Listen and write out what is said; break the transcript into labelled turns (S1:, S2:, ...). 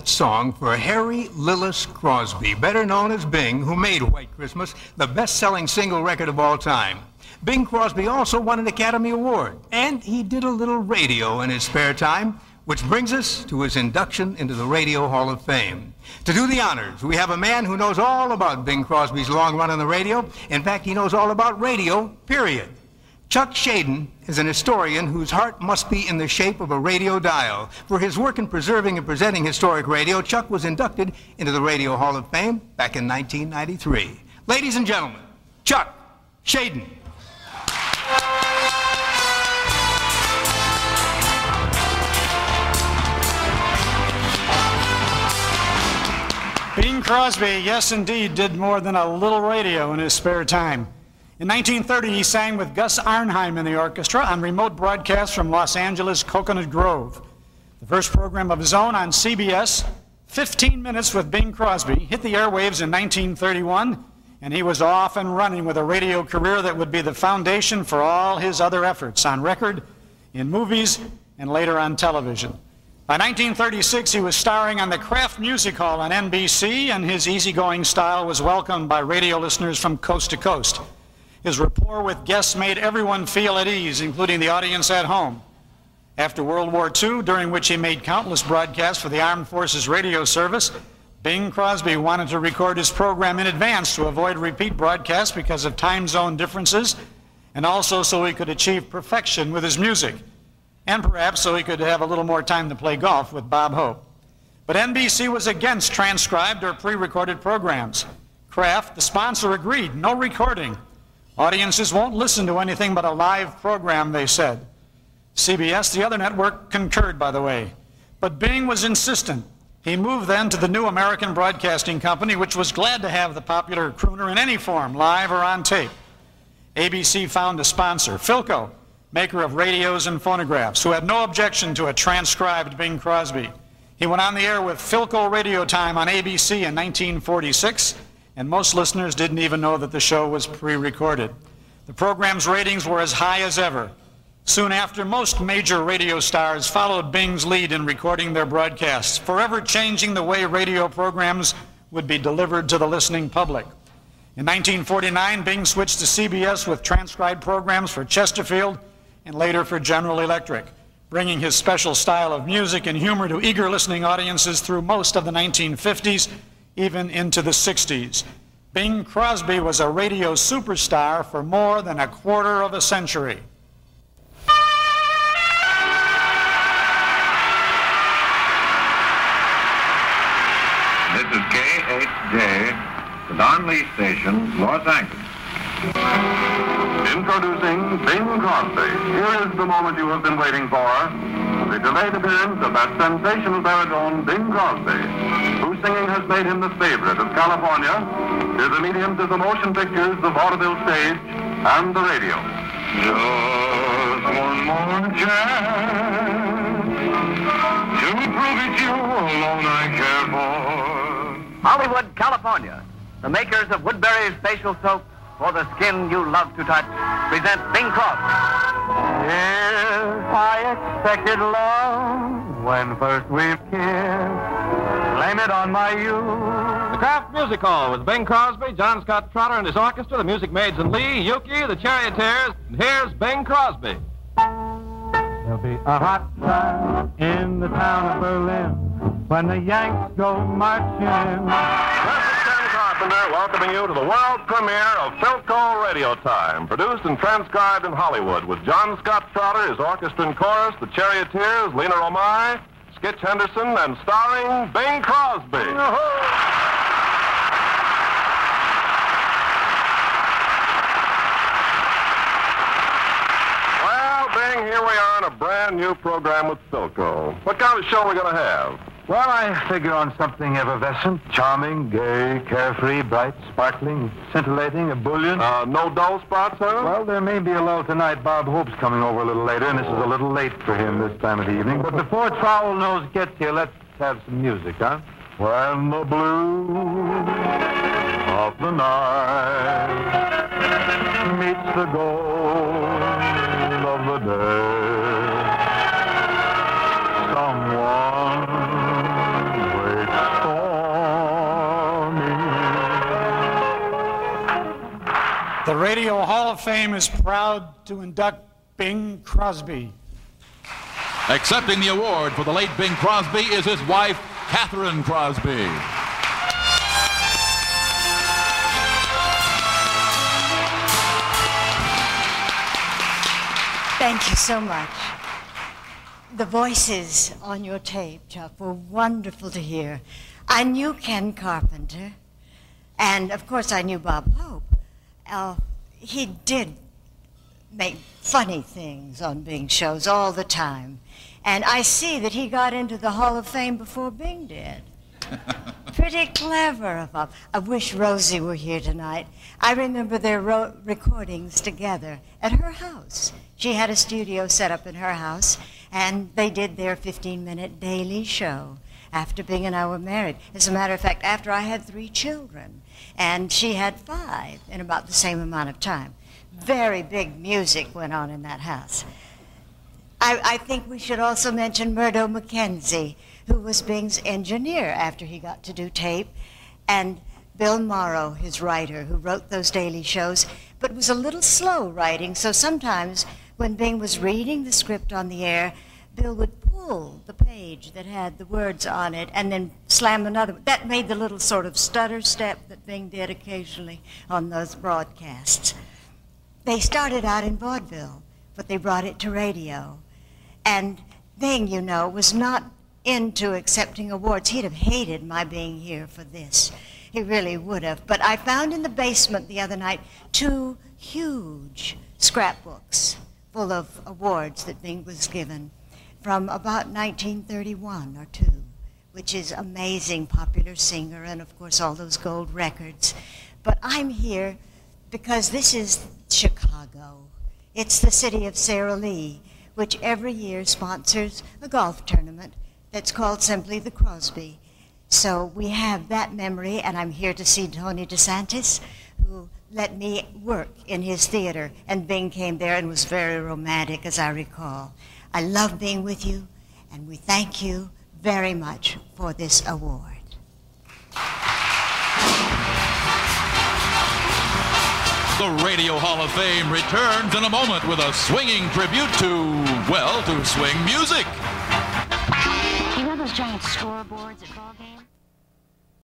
S1: first song for Harry Lillis Crosby, better known as Bing, who made White Christmas the best-selling single record of all time. Bing Crosby also won an Academy Award, and he did a little radio in his spare time, which brings us to his induction into the Radio Hall of Fame. To do the honors, we have a man who knows all about Bing Crosby's long run on the radio. In fact, he knows all about radio, period. Chuck Schaden is an historian whose heart must be in the shape of a radio dial. For his work in preserving and presenting historic radio, Chuck was inducted into the Radio Hall of Fame back in 1993. Ladies and gentlemen, Chuck Schaden.
S2: Bing Crosby, yes indeed, did more than a little radio in his spare time. In 1930, he sang with Gus Arnheim in the orchestra on remote broadcasts from Los Angeles' Coconut Grove. The first program of his own on CBS, 15 Minutes with Bing Crosby, hit the airwaves in 1931, and he was off and running with a radio career that would be the foundation for all his other efforts on record, in movies, and later on television. By 1936, he was starring on the Kraft Music Hall on NBC, and his easygoing style was welcomed by radio listeners from coast to coast. His rapport with guests made everyone feel at ease, including the audience at home. After World War II, during which he made countless broadcasts for the Armed Forces Radio Service, Bing Crosby wanted to record his program in advance to avoid repeat broadcasts because of time zone differences, and also so he could achieve perfection with his music, and perhaps so he could have a little more time to play golf with Bob Hope. But NBC was against transcribed or pre-recorded programs. Kraft, the sponsor, agreed, no recording. Audiences won't listen to anything but a live program, they said. CBS, the other network, concurred, by the way. But Bing was insistent. He moved then to the New American Broadcasting Company, which was glad to have the popular crooner in any form, live or on tape. ABC found a sponsor, Philco, maker of radios and phonographs, who had no objection to a transcribed Bing Crosby. He went on the air with Philco Radio Time on ABC in 1946, and most listeners didn't even know that the show was pre-recorded. The program's ratings were as high as ever. Soon after, most major radio stars followed Bing's lead in recording their broadcasts, forever changing the way radio programs would be delivered to the listening public. In 1949, Bing switched to CBS with transcribed programs for Chesterfield and later for General Electric, bringing his special style of music and humor to eager listening audiences through most of the 1950s, even into the 60s. Bing Crosby was a radio superstar for more than a quarter of a century.
S3: This is KHJ, the Don Lee Station, Los Angeles. Introducing Bing Crosby. Here is the moment you have been waiting for. The delayed appearance of that sensational baritone, Bing Crosby, whose singing has made him the favorite of California, to the mediums of the motion pictures, the vaudeville stage, and the radio. Just one more chance to prove it's you alone I care for.
S4: Hollywood, California, the makers of Woodbury's facial soap for the skin you love to touch, present Bing Crosby.
S3: Yes, I expected love when first we've kissed. Blame it on my youth.
S5: The Kraft Music Hall with Bing Crosby, John Scott Trotter and his orchestra, the Music Maids and Lee, Yuki, the Charioteers, and here's Bing Crosby.
S6: There'll be a hot time in the town of Berlin when the Yanks go marching in.
S5: Welcoming you to the world premiere of Philco Radio Time, produced and transcribed in Hollywood with John Scott Trotter, his orchestra and chorus, the Charioteers, Lena Romay, Skitch Henderson, and starring Bing Crosby. Well, Bing, here we are in a brand new program with Philco. What kind of show are we going to have?
S6: Well, I figure on something effervescent, charming, gay, carefree, bright, sparkling, scintillating, ebullient.
S5: No dull spots, huh?
S6: Well, there may be a lull tonight. Bob Hope's coming over a little later, and this is a little late for him this time of the evening. But before Trowel Nose gets here, let's have some music, huh?
S3: When the blue of the night meets the gold of the day, someone
S2: The Radio Hall of Fame is proud to induct Bing Crosby.
S7: Accepting the award for the late Bing Crosby is his wife, Kathryn Crosby.
S8: Thank you so much. The voices on your tape, Chuck, were wonderful to hear. I knew Ken Carpenter, and of course I knew Bob Hope. He did make funny things on Bing shows all the time. And I see that he got into the Hall of Fame before Bing did. Pretty clever of Bob. I wish Rosie were here tonight. I remember their recordings together at her house. She had a studio set up in her house, and they did their 15-minute daily show after Bing and I were married. As a matter of fact, after I had 3 children, and she had 5 in about the same amount of time. Very big music went on in that house. I think we should also mention Murdo McKenzie, who was Bing's engineer after he got to do tape, and Bill Morrow, his writer, who wrote those daily shows, but was a little slow writing, so sometimes when Bing was reading the script on the air, Bill would pull the page that had the words on it and then slam another one. That made the little sort of stutter step that Bing did occasionally on those broadcasts. They started out in vaudeville, but they brought it to radio. And Bing, you know, was not into accepting awards. He'd have hated my being here for this. He really would have. But I found in the basement the other night 2 huge scrapbooks full of awards that Bing was given from about 1931 or 2, which is amazing, popular singer, and of course all those gold records. But I'm here because this is Chicago. It's the city of Sara Lee, which every year sponsors a golf tournament that's called simply the Crosby. So we have that memory, and I'm here to see Tony DeSantis, who let me work in his theater, and Bing came there and was very romantic, as I recall. I love being with you, and we thank you very much for this award.
S7: The Radio Hall of Fame returns in a moment with a swinging tribute to, well, to swing music.
S9: You know those giant scoreboards at ball games?